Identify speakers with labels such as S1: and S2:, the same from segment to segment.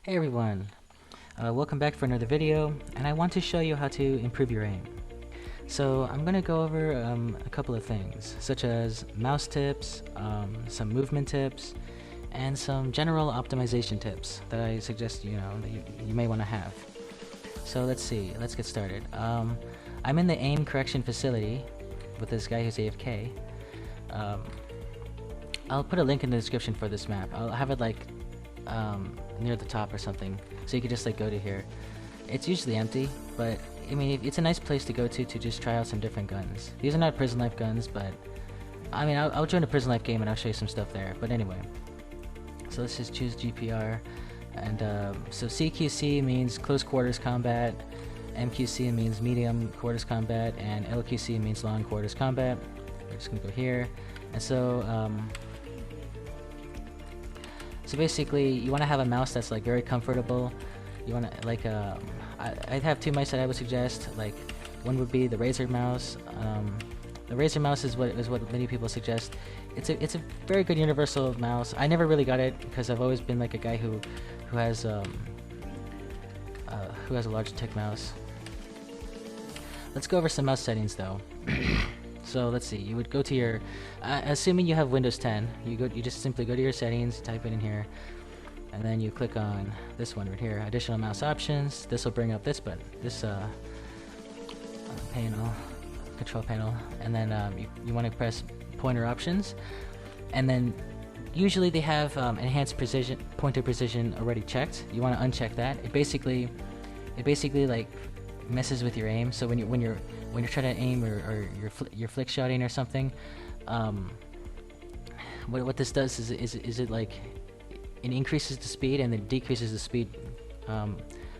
S1: Hey everyone, welcome back for another video, and I want to show you how to improve your aim. So I'm going to go over a couple of things, such as mouse tips, some movement tips, and some general optimization tips that I suggest that you may want to have. So let's get started. I'm in the aim correction facility with this guy who's AFK. I'll put a link in the description for this map. I'll have it near the top or something, so you could just go to here. It's usually empty, but I mean it's a nice place to go to just try out some different guns. These are not prison life guns, but I mean I'll join a prison life game and I'll show you some stuff there. But anyway, so let's just choose GPR, and so CQC means close quarters combat, MQC means medium quarters combat, and LQC means long quarters combat. We're just gonna go here, and so basically, you want to have a mouse that's very comfortable. You want to I have two mice that I would suggest. One would be the Razer mouse. The Razer mouse is what many people suggest. It's a very good universal mouse. I never really got it because I've always been a guy who has a Logitech mouse. Let's go over some mouse settings though. So let's see. You would go to your, assuming you have Windows 10, you just simply go to your settings, type it in here, and then you click on this one right here, additional mouse options. This will bring up this button, this panel, control panel, and then you want to press pointer options, and then usually they have enhanced precision, pointer precision already checked. You want to uncheck that. It basically messes with your aim. So when you're trying to aim or you're flick shotting or something, what this does is it it increases the speed and then decreases the speed a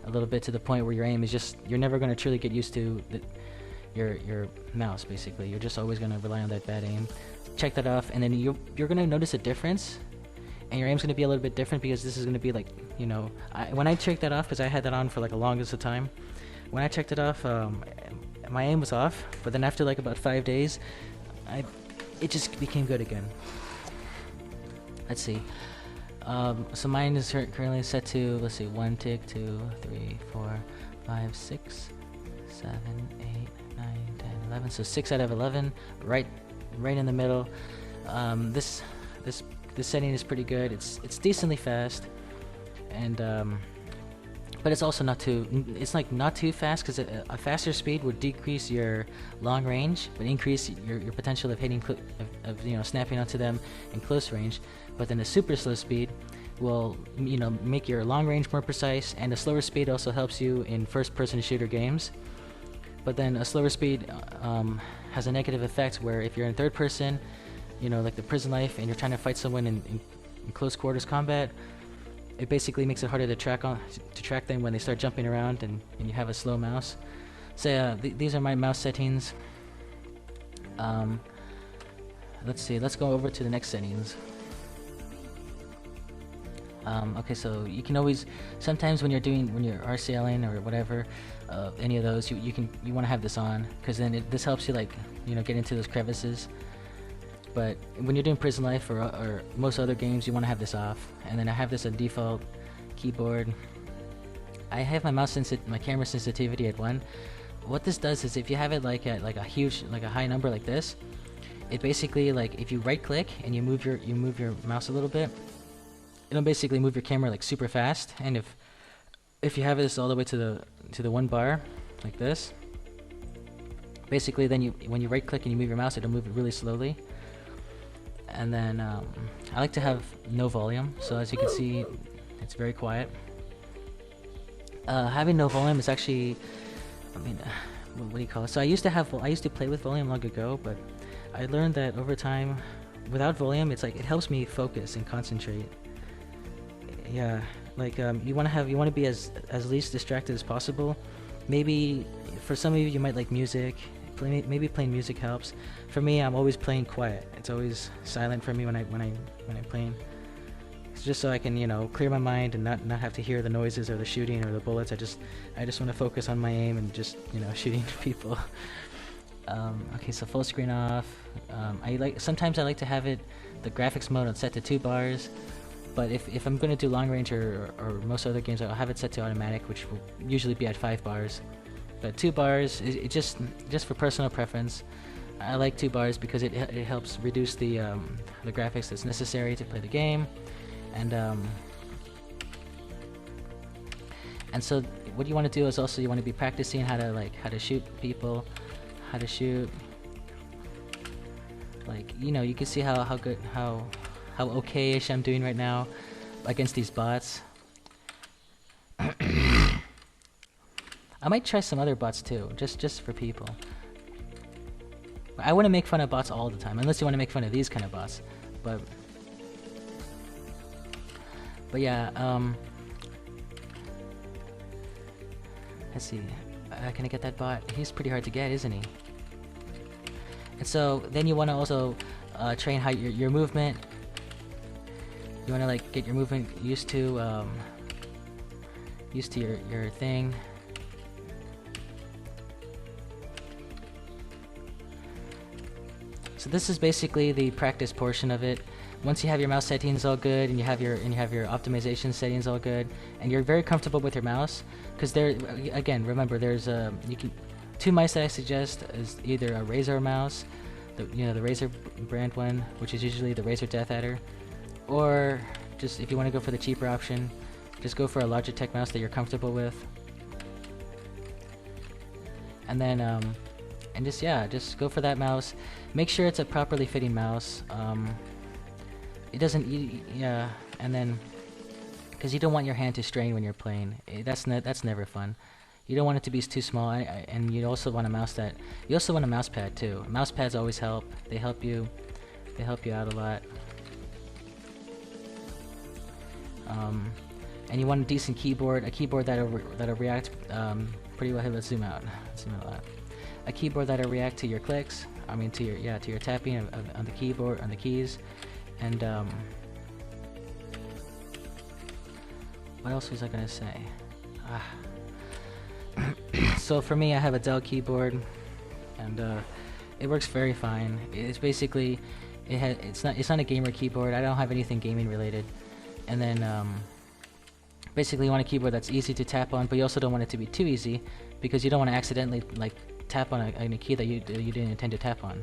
S1: little bit, to the point where your aim is just, you're never going to truly get used to your mouse. Basically, you're just always going to rely on that bad aim. Check that off, and then you're going to notice a difference, and your aim's going to be a little bit different, because this is going to be when I checked that off, because I had that on for the longest of time. When I checked it off, my aim was off, but then after about 5 days, it just became good again. Let's see. So mine is currently set to, let's see, 1 tick, 2, 3, 4, 5, 6, 7, 8, 9, 10, 11. So 6 out of 11, right in the middle. This setting is pretty good. It's decently fast, and but it's also not too, not too fast, because a faster speed would decrease your long range, but increase your potential of hitting, snapping onto them in close range. But then a super slow speed will, make your long range more precise, and a slower speed also helps you in first-person shooter games. But then a slower speed has a negative effect, where if you're in third person, like the prison life, and you're trying to fight someone in close quarters combat, it basically makes it harder to track them when they start jumping around, and you have a slow mouse. So these are my mouse settings. Let's see. Let's go over to the next settings. Okay, so you can always, sometimes when you're RCLing or whatever, any of those, you want to have this on, because then this helps you get into those crevices. But when you're doing prison life or most other games, you want to have this off. And then I have this on default keyboard. I have my camera sensitivity at 1. What this does is, if you have it at a huge, a high number like this, it basically, if you right click and you move your mouse a little bit, it'll basically move your camera super fast. And if you have this all the way to the 1 bar like this, basically then when you right click and you move your mouse, it'll move it really slowly. And then I like to have no volume, so as you can see, it's very quiet. Having no volume is actually, what do you call it? So I used to play with volume long ago, but I learned that over time, without volume, it helps me focus and concentrate. Yeah, you want to be as least distracted as possible. Maybe for some of you might like music. Maybe playing music helps. For me, I'm always playing quiet. It's always silent for me when I'm playing. It's just so I can clear my mind and not have to hear the noises or the shooting or the bullets. I just want to focus on my aim and just shooting people. Okay, so full screen off. Sometimes I like to have the graphics mode on set to 2 bars. But if I'm going to do long range or most other games, I'll have it set to automatic, which will usually be at 5 bars. But 2 bars, it just for personal preference. I like 2 bars because it helps reduce the graphics that's necessary to play the game, and so what you want to do is also you want to be practicing how to shoot people, how to shoot. Like, you know, you can see how good how okay-ish I'm doing right now against these bots. I might try some other bots too, just for people. I wouldn't make fun of bots all the time, unless you want to make fun of these kind of bots. But yeah, let's see. Can I get that bot? He's pretty hard to get, isn't he? And so then you want to also train how your movement. You want to like get your movement used to your thing. So this is basically the practice portion of it. Once you have your mouse settings all good and you have your optimization settings all good, and you're very comfortable with your mouse, because there again, remember there's 2 mice that I suggest is either a Razer mouse, the Razer brand one, which is usually the Razer Death Adder, or just if you want to go for the cheaper option, just go for a Logitech mouse that you're comfortable with. And then and just go for that mouse. Make sure it's a properly fitting mouse. It doesn't, and then, because you don't want your hand to strain when you're playing. That's never fun. You don't want it to be too small, and you also want a mouse a mouse pad too. Mouse pads always help. They help you out a lot. And you want a decent keyboard, a keyboard that'll react pretty well. Hey, let's zoom out. A keyboard that'll react to your clicks. I mean, to your tapping on the keyboard, on the keys, and what else was I gonna say? So for me, I have a Dell keyboard, and it works very fine. It's basically it's not a gamer keyboard. I don't have anything gaming related, and then basically you want a keyboard that's easy to tap on, but you also don't want it to be too easy, because you don't want to accidentally like tap on a key that you didn't intend to tap on.